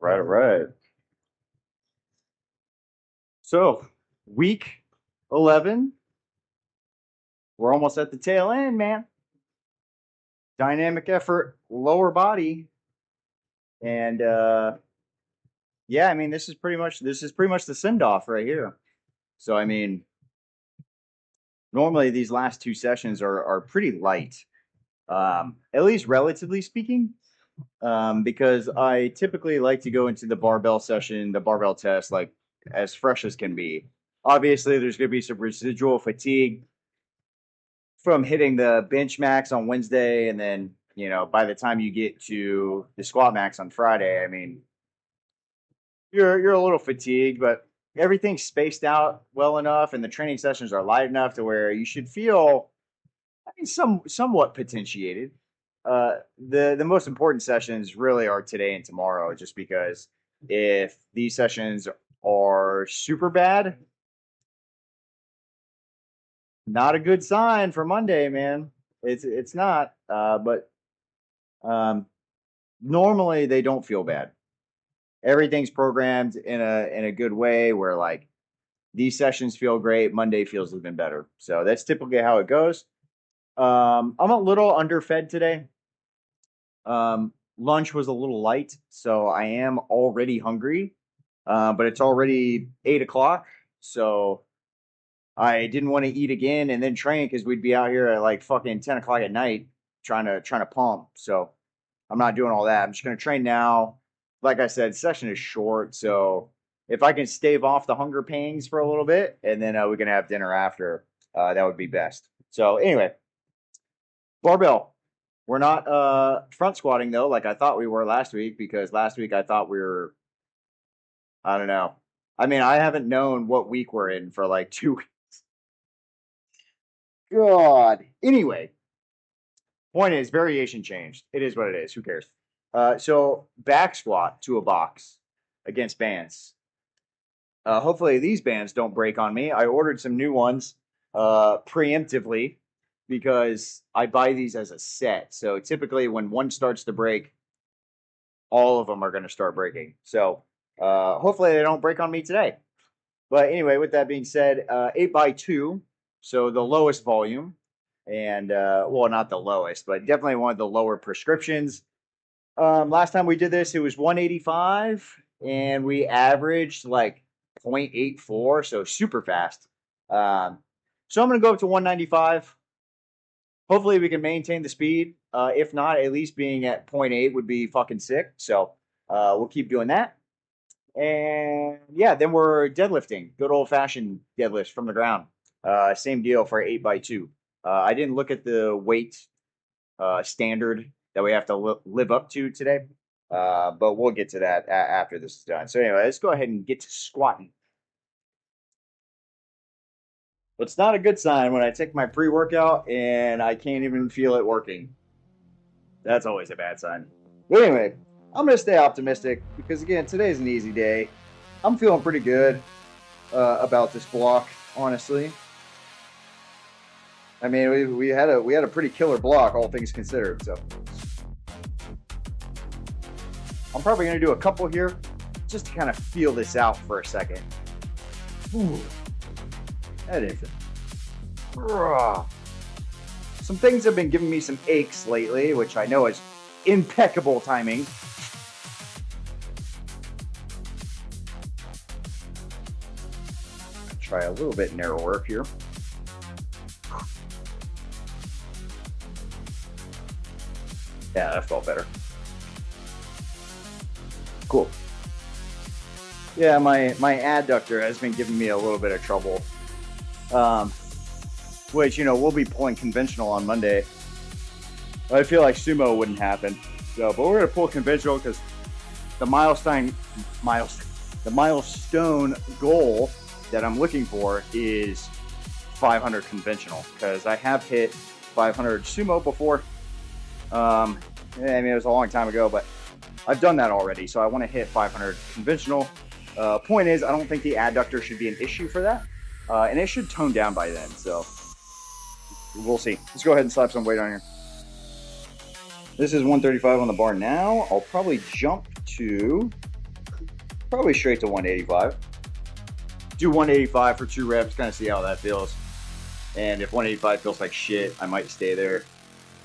Right, right. So, week 11, we're almost at the tail end, man. Dynamic effort, lower body, and yeah, I mean this is pretty much the send off right here. So, I mean, normally these last two sessions are pretty light, at least relatively speaking, because I typically like to go into the barbell session, the barbell test, like as fresh as can be. Obviously, there's going to be some residual fatigue from hitting the bench max on Wednesday, and then by the time you get to the squat max on Friday, I mean you're a little fatigued, but everything's spaced out well enough, and the training sessions are light enough to where you should feel, I mean, somewhat potentiated. The most important sessions really are today and tomorrow, just because if these sessions are super bad, not a good sign for Monday, man. It's not, but um, normally they don't feel bad. Everything's programmed in a good way where like these sessions feel great, Monday feels even better. So that's typically how it goes. I'm a little underfed today. Lunch was a little light, so I am already hungry. But it's already 8 o'clock, so I didn't want to eat again and then train because we'd be out here at like fucking 10 o'clock at night trying to pump. So I'm not doing all that. I'm just gonna train now. Like I said, session is short, so if I can stave off the hunger pangs for a little bit, and then we can have dinner after, that would be best. So anyway, barbell. We're not front squatting though, like I thought we were last week, because last week I thought we were. I don't know. I mean, I haven't known what week we're in for like 2 weeks. God. Anyway, point is, variation changed. It is what it is. Who cares? So back squat to a box against bands. Hopefully these bands don't break on me. I ordered some new ones preemptively because I buy these as a set. So typically when one starts to break, all of them are going to start breaking. So hopefully they don't break on me today. But anyway, with that being said, 8x2, so the lowest volume, and well, not the lowest, but definitely one of the lower prescriptions. Last time we did this, it was 185, and we averaged like 0.84, so super fast. So I'm going to go up to 195. Hopefully we can maintain the speed. If not, at least being at 0.8 would be fucking sick. So we'll keep doing that. And yeah, then we're deadlifting. Good old fashioned deadlifts from the ground. Same deal for 8x2. I didn't look at the weight standard that we have to live up to today. But we'll get to that after this is done. So anyway, let's go ahead and get to squatting. But it's not a good sign when I take my pre-workout and I can't even feel it working. That's always a bad sign. But anyway, I'm going to stay optimistic because, again, today's an easy day. I'm feeling pretty good about this block, honestly. I mean, we had a pretty killer block, all things considered. So I'm probably going to do a couple here just to kind of feel this out for a second. Ooh, that is it. Some things have been giving me some aches lately, which I know is impeccable timing. Try a little bit narrower here. Yeah, that felt better. Cool. Yeah, my adductor has been giving me a little bit of trouble. Which, we'll be pulling conventional on Monday. I feel like sumo wouldn't happen. So, but we're going to pull conventional because the milestone goal that I'm looking for is 500 conventional, because I have hit 500 sumo before. I mean, it was a long time ago, but I've done that already. So I want to hit 500 conventional. Point is, I don't think the adductor should be an issue for that. And it should tone down by then. So we'll see. Let's go ahead and slap some weight on here. This is 135 on the bar now. I'll probably jump to probably straight to 185. Do 185 for 2 reps, kind of see how that feels. And if 185 feels like shit, I might stay there.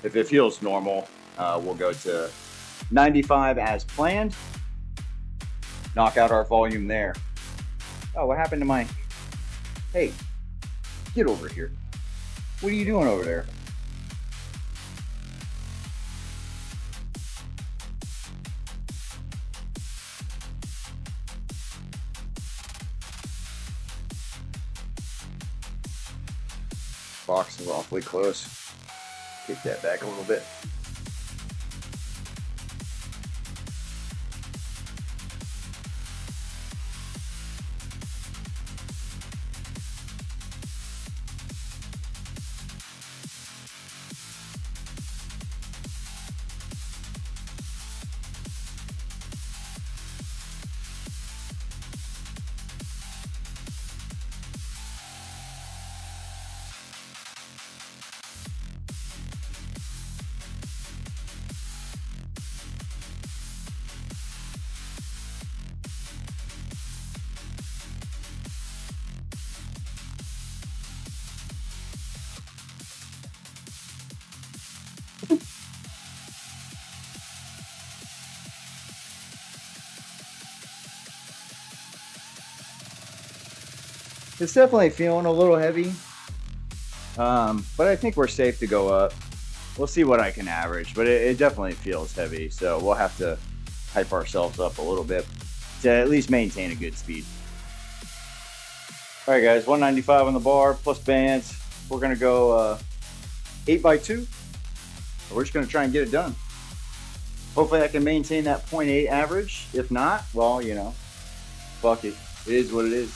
If it feels normal, we'll go to 95 as planned. Knock out our volume there. Oh, what happened to my... Hey, get over here. What are you doing over there? Box is awfully close. Kick that back a little bit. It's definitely feeling a little heavy, but I think we're safe to go up. We'll see what I can average, but it definitely feels heavy, so we'll have to hype ourselves up a little bit to at least maintain a good speed. All right, guys, 195 on the bar plus bands. We're gonna go 8x2. We're just gonna try and get it done. Hopefully I can maintain that 0.8 average. If not, well, you know, fuck it. It is what it is.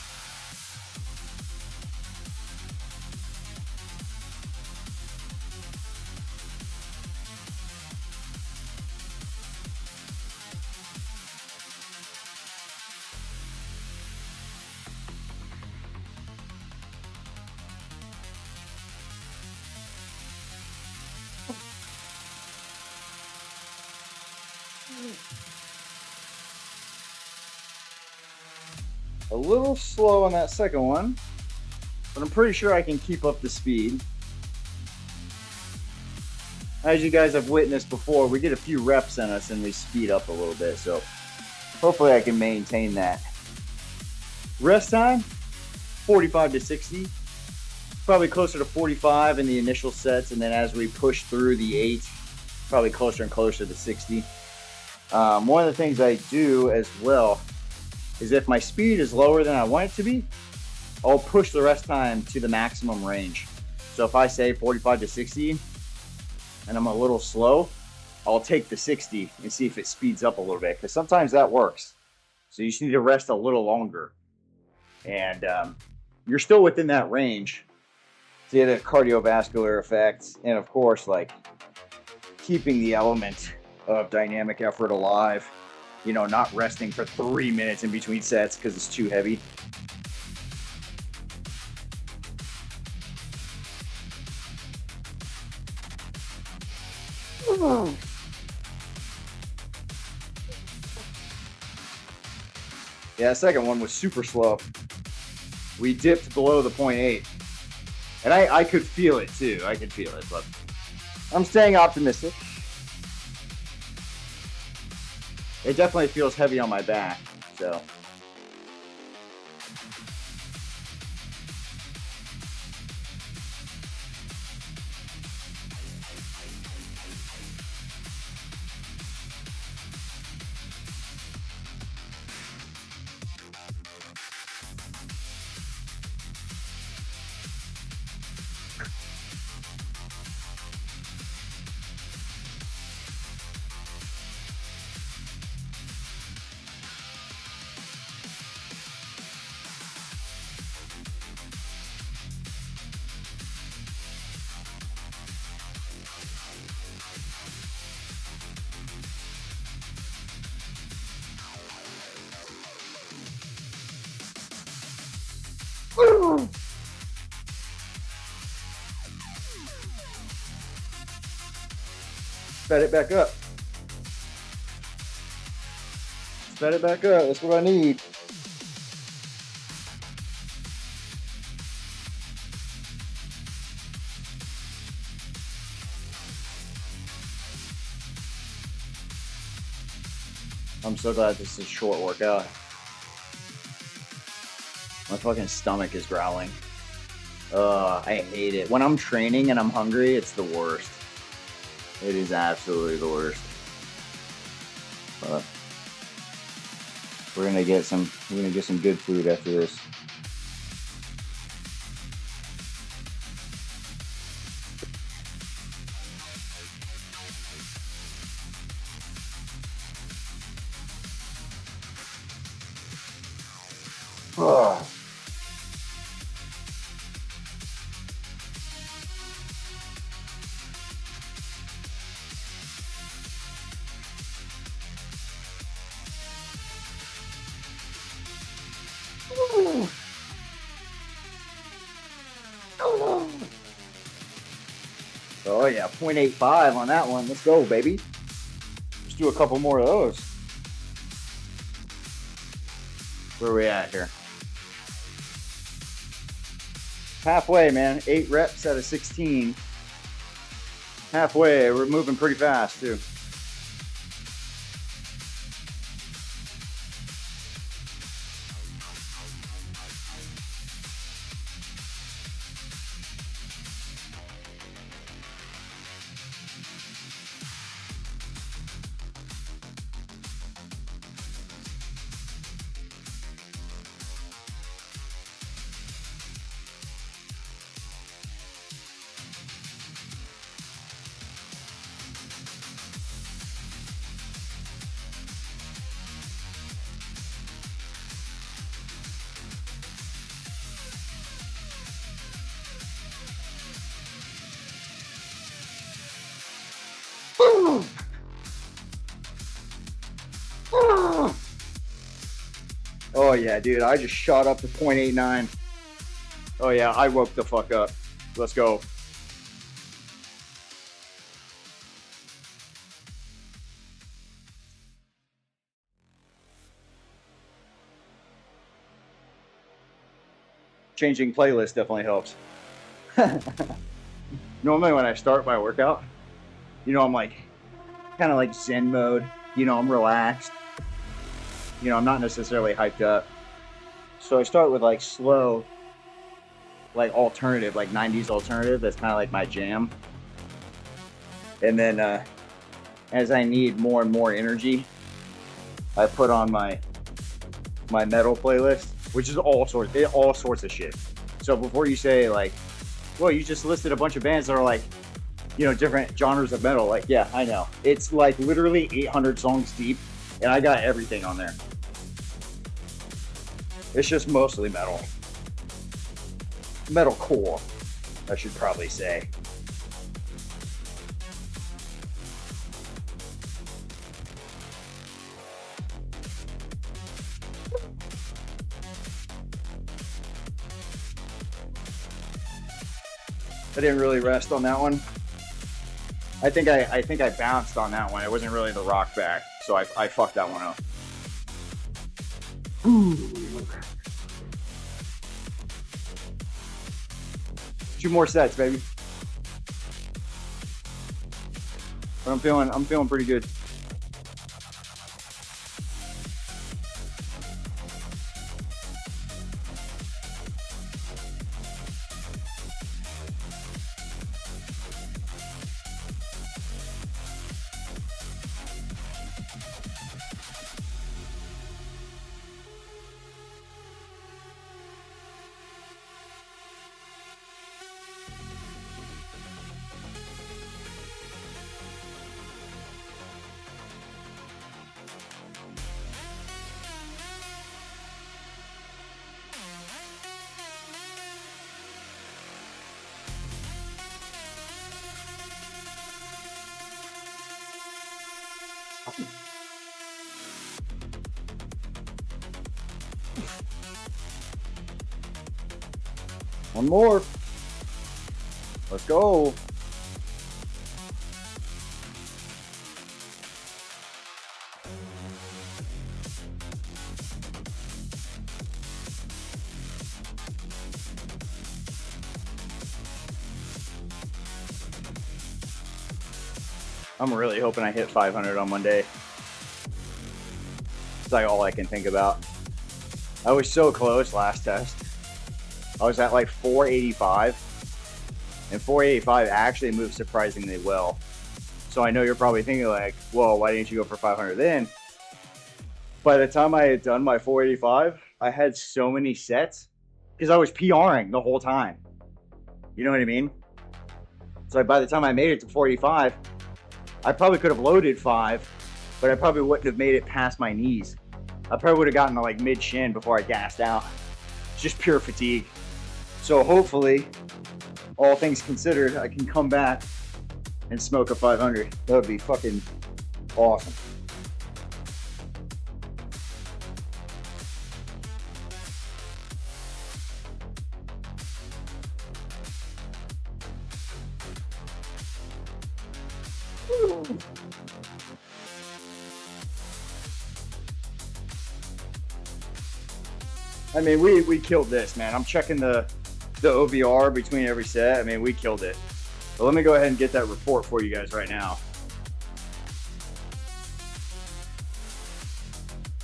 A little slow on that second one, but I'm pretty sure I can keep up the speed. As you guys have witnessed before, we get a few reps in us and we speed up a little bit, so hopefully I can maintain that. Rest time, 45 to 60. Probably closer to 45 in the initial sets, and then as we push through the 8, probably closer and closer to 60. One of the things I do as well is if my speed is lower than I want it to be, I'll push the rest time to the maximum range. So if I say 45 to 60 and I'm a little slow, I'll take the 60 and see if it speeds up a little bit, because sometimes that works. So you just need to rest a little longer. And you're still within that range to get a cardiovascular effect. And of course, like keeping the element of dynamic effort alive. You know, not resting for 3 minutes in between sets because it's too heavy. Yeah, the second one was super slow. We dipped below the 0.8. And I could feel it too. I could feel it, but I'm staying optimistic. It definitely feels heavy on my back, so. Sped it back up. Set it back up. That's what I need. I'm so glad this is a short workout. My fucking stomach is growling. I hate it. When I'm training and I'm hungry, it's the worst. It is absolutely the worst. But we're gonna get some good food after this. Oh. Oh yeah, 0.85 on that one. Let's go, baby. Let's do a couple more of those. Where are we at here? Halfway, man. 8 reps out of 16. Halfway. We're moving pretty fast, too. Oh yeah, dude, I just shot up to 0.89. Oh yeah, I woke the fuck up. Let's go. Changing playlist definitely helps. Normally when I start my workout, I'm like kind of like Zen mode. I'm relaxed. I'm not necessarily hyped up. So I start with like slow, like alternative, like 90s alternative. That's kind of like my jam. And then as I need more and more energy, I put on my metal playlist, which is all sorts of shit. So before you say like, well, you just listed a bunch of bands that are like, different genres of metal. Like, yeah, I know. It's like literally 800 songs deep, and I got everything on there. It's just mostly metal. Metalcore, I should probably say. I didn't really rest on that one. I think I bounced on that one. It wasn't really the rock back, so I fucked that one up. Ooh. 2 more sets, baby. But I'm feeling pretty good. One more. Let's go. I'm really hoping I hit 500 on Monday. It's like all I can think about. I was so close last test. I was at like 485, and 485 actually moved surprisingly well. So I know you're probably thinking like, whoa, why didn't you go for 500 then? By the time I had done my 485, I had so many sets because I was PRing the whole time. You know what I mean? So by the time I made it to 485, I probably could have loaded 5, but I probably wouldn't have made it past my knees. I probably would have gotten to like mid-shin before I gassed out. It's just pure fatigue. So hopefully, all things considered, I can come back and smoke a 500. That would be fucking awesome. I mean, we killed this, man. I'm checking the OBR between every set. I mean, we killed it. But let me go ahead and get that report for you guys right now.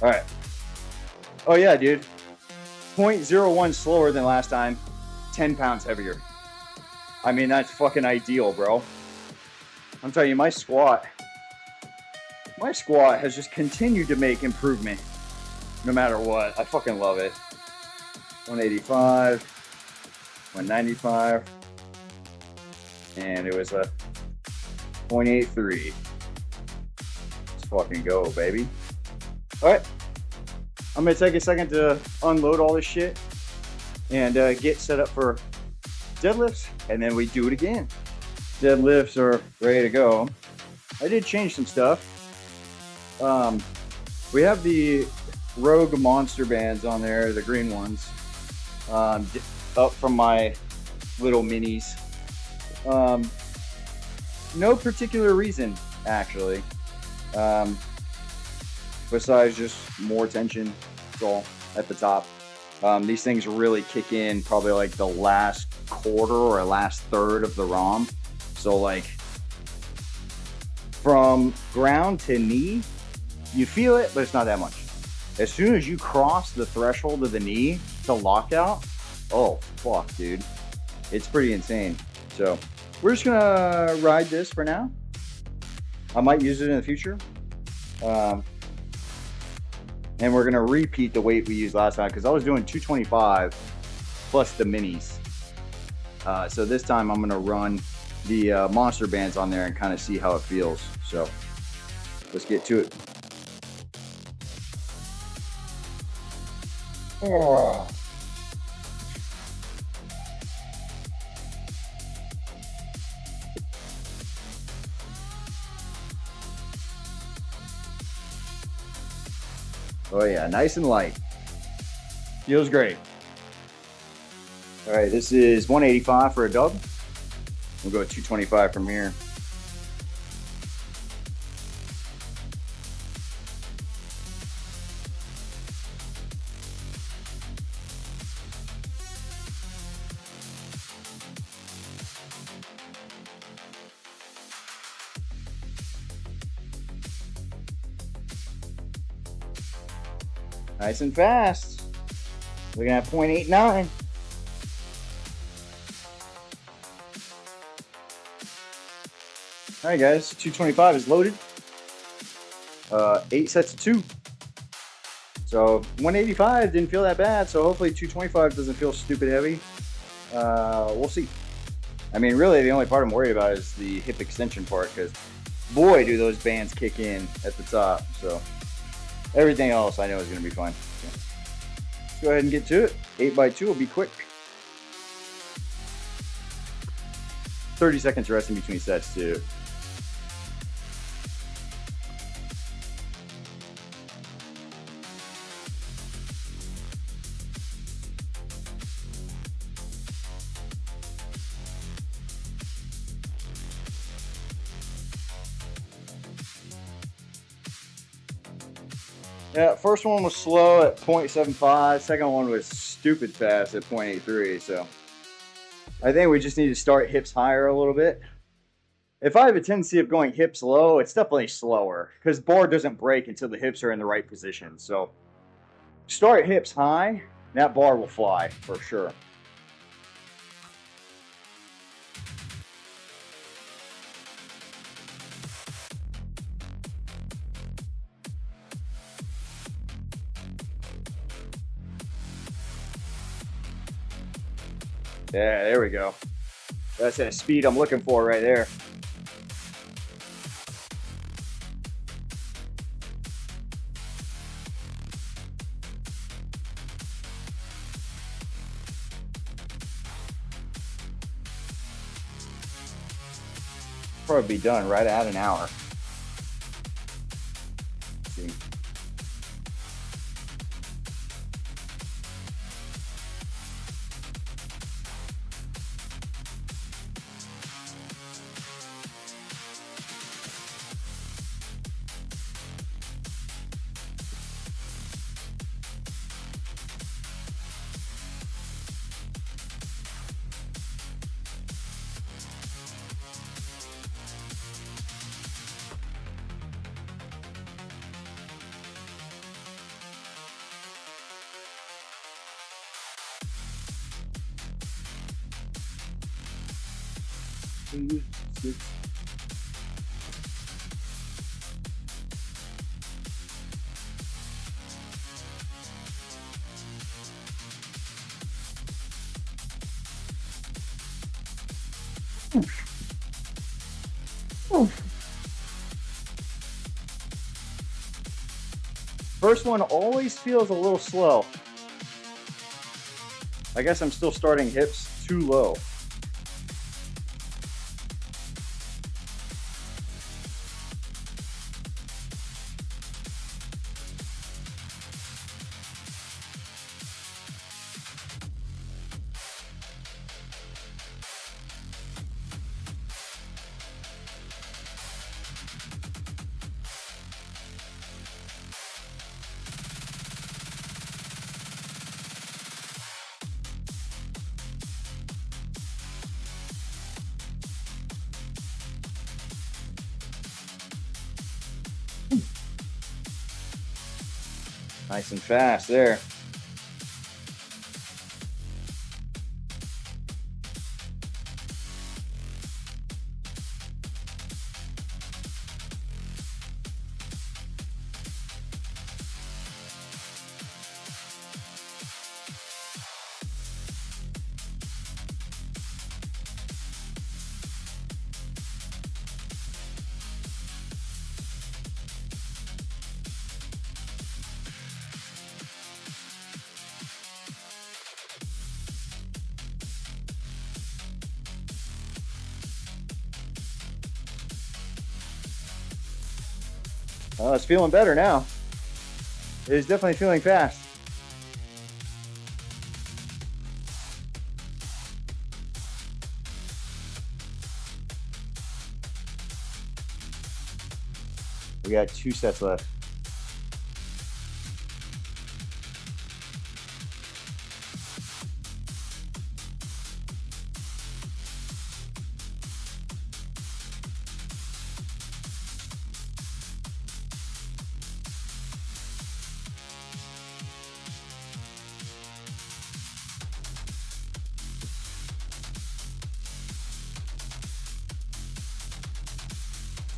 All right. Oh yeah, dude. 0.01 slower than last time. 10 pounds heavier. I mean, that's fucking ideal, bro. I'm telling you, my squat has just continued to make improvement no matter what. I fucking love it. 185, 195, and it was a 0.83. Let's fucking go, baby. All right, I'm gonna take a second to unload all this shit and get set up for deadlifts, and then we do it again. Deadlifts are ready to go. I did change some stuff. We have the Rogue Monster bands on there, the green ones, up from my little minis. No particular reason, actually, besides just more tension. That's all at the top. These things really kick in probably like the last quarter or last third of the ROM. So like from ground to knee, you feel it, but it's not that much. As soon as you cross the threshold of the knee to lockout, oh fuck, dude, it's pretty insane. So we're just gonna ride this for now. I might use it in the future, and we're gonna repeat the weight we used last time because I was doing 225 plus the minis. So this time I'm gonna run the monster bands on there and kind of see how it feels. So let's get to it. Oh. Oh yeah, nice and light. Feels great. All right, this is 185 for a dub. We'll go 225 from here. Nice and fast. Looking at 0.89. All right, guys, 225 is loaded. 8 sets of 2. So 185 didn't feel that bad. So hopefully 225 doesn't feel stupid heavy. We'll see. I mean, really, the only part I'm worried about is the hip extension part, because boy, do those bands kick in at the top. So everything else I know is going to be fine. So let's go ahead and get to it. 8x2 will be quick. 30 seconds rest in between sets too. Yeah, first one was slow at 0.75. Second one was stupid fast at 0.83. So I think we just need to start hips higher a little bit. If I have a tendency of going hips low, it's definitely slower because board doesn't break until the hips are in the right position. So start hips high, that bar will fly for sure. Yeah, there we go. That's that speed I'm looking for right there. Probably be done right at an hour. Let's see. First one always feels a little slow. I guess I'm still starting hips too low. Nice and fast there. Oh, it's feeling better now. It is definitely feeling fast. We got 2 sets left.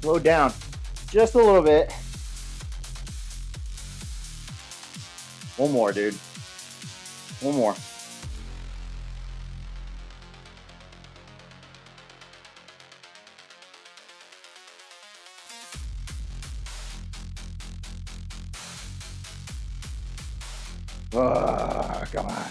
Slow down just a little bit. One more, dude. One more. Come on.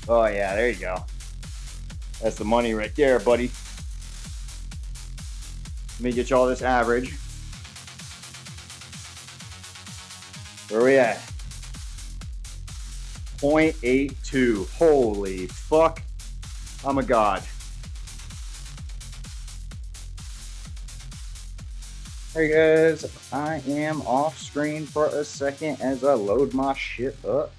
Oh yeah, there you go. That's the money right there, buddy. Let me get you all this average. Where are we at? 0.82. Holy fuck. I'm a god. Hey guys, I am off screen for a second as I load my shit up.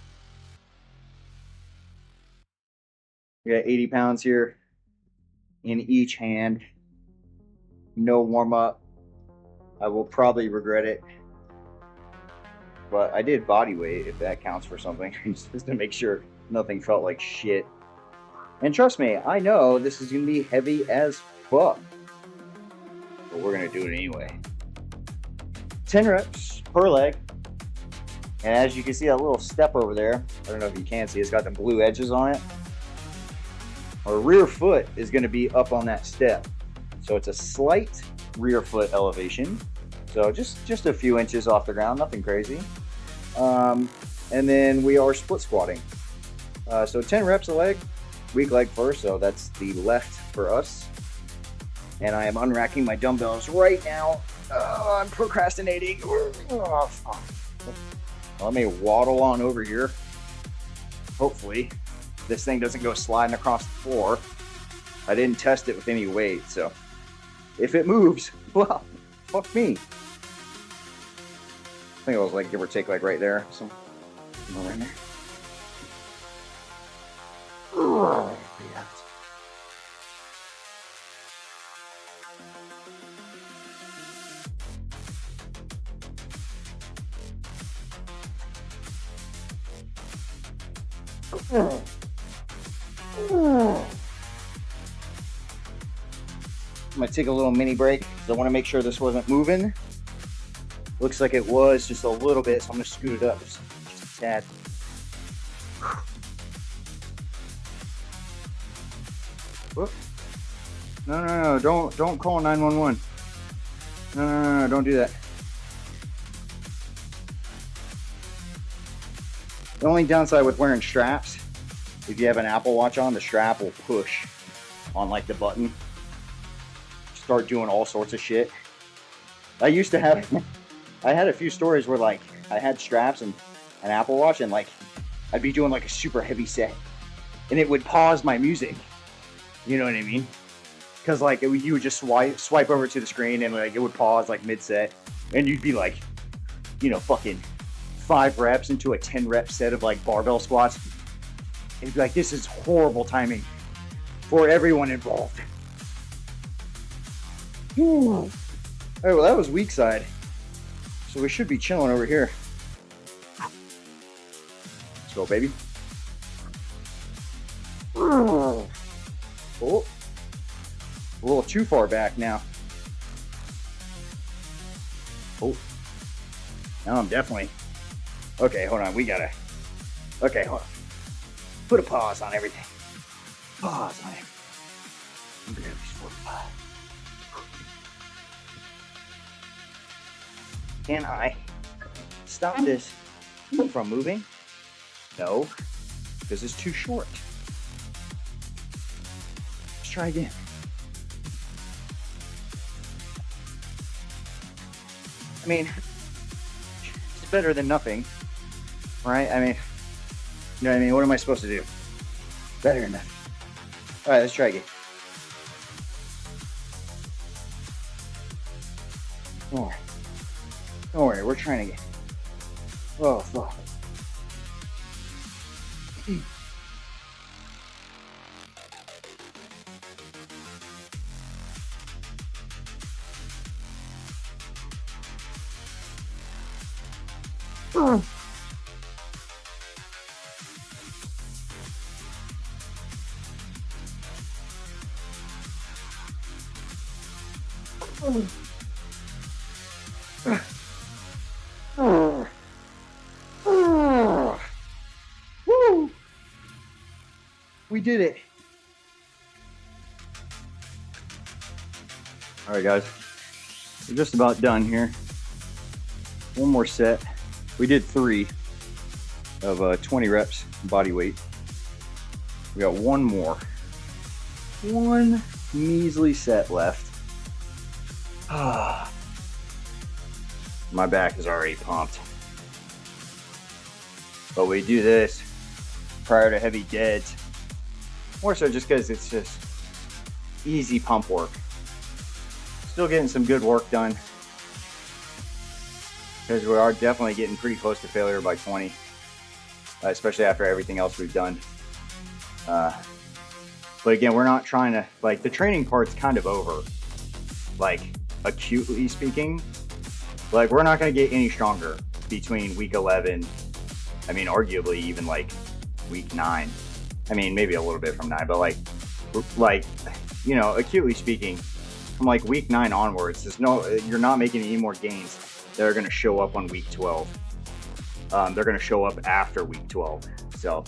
We got 80 pounds here in each hand. No warm up. I will probably regret it. But I did body weight, if that counts for something, just to make sure nothing felt like shit. And trust me, I know this is going to be heavy as fuck. But we're going to do it anyway. 10 reps per leg. And as you can see, that little step over there, I don't know if you can see, it's got the blue edges on it. Our rear foot is going to be up on that step. So it's a slight rear foot elevation. So just a few inches off the ground, nothing crazy. And then we are split squatting. So 10 reps a leg, weak leg first, so that's the left for us. And I am unracking my dumbbells right now. I'm procrastinating. Let me waddle on over here. Hopefully this thing doesn't go sliding across the floor. I didn't test it with any weight, so if it moves, well, fuck me. I think it was like give or take like right there. So right there. Oh, yeah. I'm gonna take a little mini break because I want to make sure this wasn't moving. Looks like it was just a little bit, so I'm gonna scoot it up just a tad. Whoop. No, don't call 911. No, don't do that. The only downside with wearing straps, if you have an Apple Watch on, the strap will push on like the button. Start doing all sorts of shit. I used to have, I had a few stories where like I had straps and an Apple Watch and like I'd be doing like a super heavy set and it would pause my music. You know what I mean? Because like you would just swipe over to the screen and like it would pause like mid set and you'd be like, you know, fucking 5 reps into a 10 rep set of like barbell squats. And you'd be like, this is horrible timing for everyone involved. All right, well that was weak side. So we should be chilling over here. Let's go, baby. Oh, a little too far back now. Oh, now I'm definitely. Okay, hold on. We gotta. Okay, hold on. Put a pause on everything. Pause on everything. I'm gonna be 45. Can I stop this from moving? No, because it's too short. Let's try again. I mean, it's better than nothing, right? I mean, you know what I mean? What am I supposed to do? Better than nothing. All right, let's try again. Oh. Don't worry, we're trying again. Oh, fuck. Woo! We did it. All right, guys. We're just about done here. One more set. We did 3 of 20 reps body weight. We got one more. One measly set left. My back is already pumped. But we do this prior to heavy deads. More so just because it's just easy pump work. Still getting some good work done, because we are definitely getting pretty close to failure by 20, especially after everything else we've done. But again, we're not trying to, like, the training part's kind of over, like, acutely speaking. Like, we're not going to get any stronger between week 11, I mean, arguably even, like, week 9. I mean, maybe a little bit from 9, but, like, you know, acutely speaking, from, like, week 9 onwards, you're not making any more gains that are going to show up on week 12. They're going to show up after week 12. So,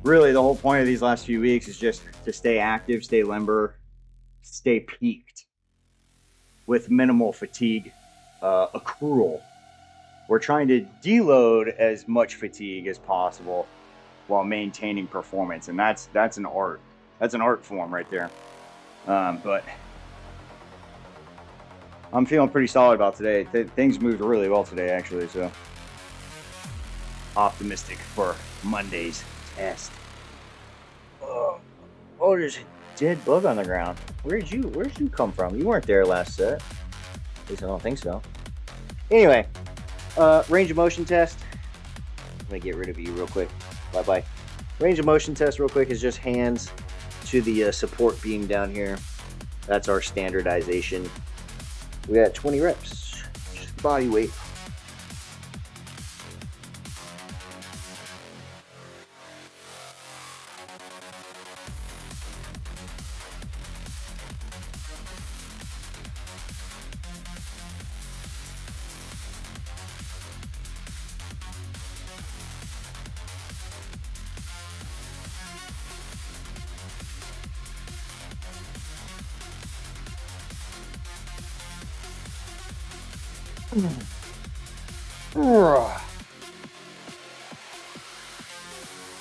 really, the whole point of these last few weeks is just to stay active, stay limber, stay peaked with minimal fatigue accrual. We're trying to deload as much fatigue as possible while maintaining performance, and that's an art. That's an art form right there. But I'm feeling pretty solid about today. Things moved really well today, actually, so optimistic for Monday's test. Oh, there's a dead bug on the ground. Where'd you come from? You weren't there last set. At least I don't think so. Anyway, range of motion test. Let me get rid of you real quick. Bye-bye. Range of motion test real quick is just hands to the support beam down here. That's our standardization. We got 20 reps. Just body weight.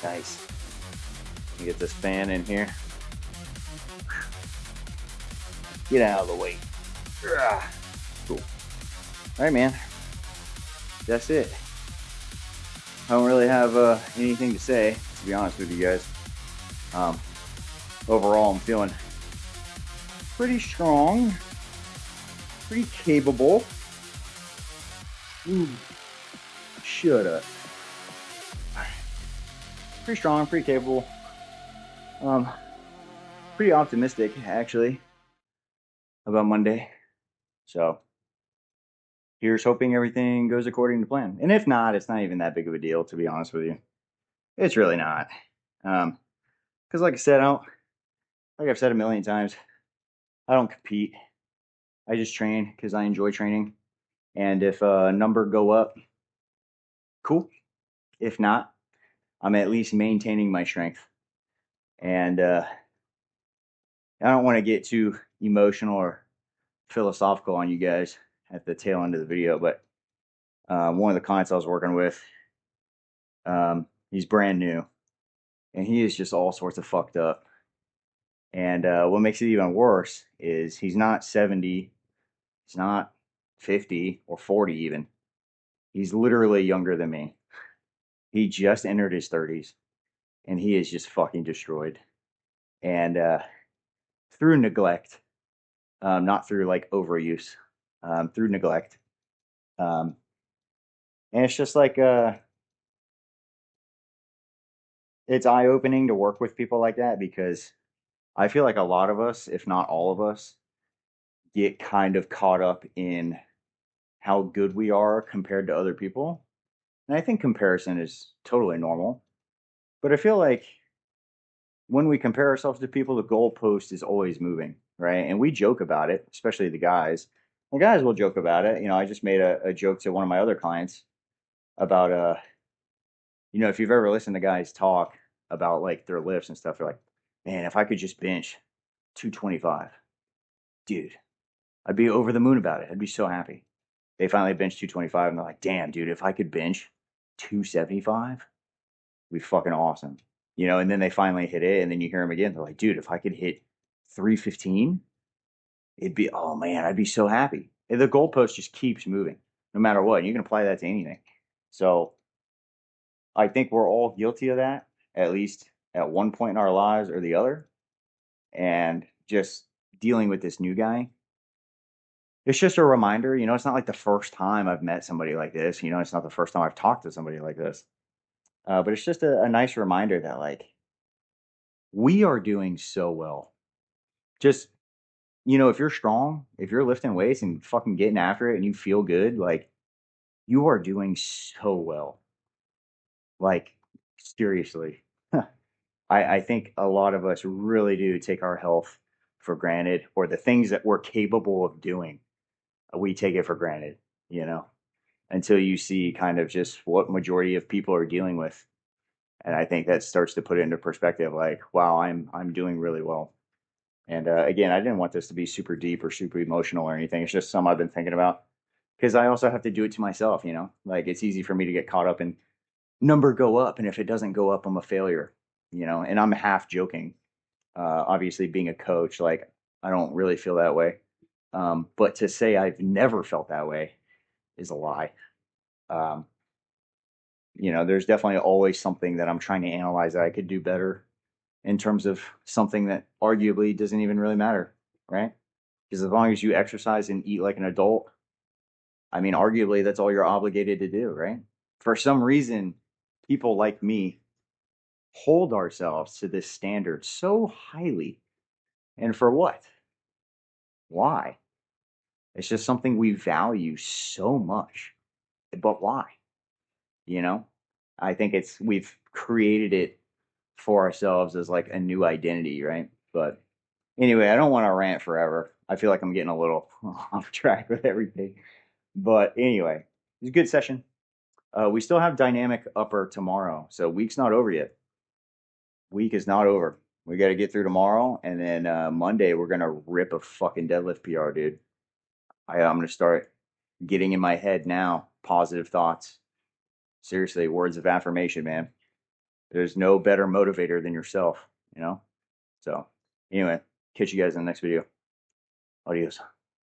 Nice. Get this fan in here. Get out of the way. Cool. All right, man. That's it. I don't really have anything to say, to be honest with you guys. Overall, I'm feeling pretty strong, pretty capable. Ooh, shut up. Pretty strong, pretty capable. Pretty optimistic, actually, about Monday. So, here's hoping everything goes according to plan. And if not, it's not even that big of a deal, to be honest with you. It's really not. Because like I said, like I've said a million times, I don't compete. I just train because I enjoy training. And if a number go up, cool. If not, I'm at least maintaining my strength. And I don't want to get too emotional or philosophical on you guys at the tail end of the video, but one of the clients I was working with, he's brand new, and he is just all sorts of fucked up. And what makes it even worse is he's not 70, he's not 50 or 40 even. He's literally younger than me. He just entered his 30s, and he is just fucking destroyed. And through neglect, not through like overuse, through neglect. And it's just like, it's eye-opening to work with people like that, because I feel like a lot of us, if not all of us, get kind of caught up in how good we are compared to other people. And I think comparison is totally normal. But I feel like when we compare ourselves to people, the goalpost is always moving, right? And we joke about it, especially the guys. The guys will joke about it. You know, I just made a joke to one of my other clients about, you know, if you've ever listened to guys talk about like their lifts and stuff, they're like, man, if I could just bench 225, dude, I'd be over the moon about it. I'd be so happy. They finally benched 225 and they're like, damn, dude, if I could bench 275, it'd be fucking awesome. You know, and then they finally hit it, and then you hear them again. They're like, dude, if I could hit 315, it'd be, oh man, I'd be so happy. And the goalpost just keeps moving no matter what. And you can apply that to anything. So I think we're all guilty of that, at least at one point in our lives or the other, and just dealing with this new guy. It's just a reminder, it's not like the first time I've met somebody like this, it's not the first time I've talked to somebody like this. But it's just a nice reminder that like we are doing so well. Just, if you're strong, if you're lifting weights and fucking getting after it and you feel good, like you are doing so well. Like, seriously. I think a lot of us really do take our health for granted, or the things that we're capable of doing, we take it for granted, you know, until you see kind of just what majority of people are dealing with. And I think that starts to put it into perspective like, wow, I'm doing really well. And again, I didn't want this to be super deep or super emotional or anything. It's just something I've been thinking about because I also have to do it to myself, like it's easy for me to get caught up in number go up. And if it doesn't go up, I'm a failure, and I'm half joking. Obviously, being a coach, like I don't really feel that way. But to say I've never felt that way is a lie. Um, there's definitely always something that I'm trying to analyze that I could do better in terms of something that arguably doesn't even really matter, right? Because as long as you exercise and eat like an adult, I mean, arguably that's all you're obligated to do, right? For some reason, people like me hold ourselves to this standard so highly. And for what? Why? It's just something we value so much. But why? You know? I think we've created it for ourselves as like a new identity, right? But anyway, I don't want to rant forever. I feel like I'm getting a little off track with everything. But anyway, it was a good session. We still have dynamic upper tomorrow, so week's not over yet. Week is not over. We got to get through tomorrow, and then Monday we're gonna rip a fucking deadlift PR, dude. I'm gonna start getting in my head now positive thoughts. Seriously, words of affirmation, man. There's no better motivator than yourself, you know. So anyway, catch you guys in the next video. Adios.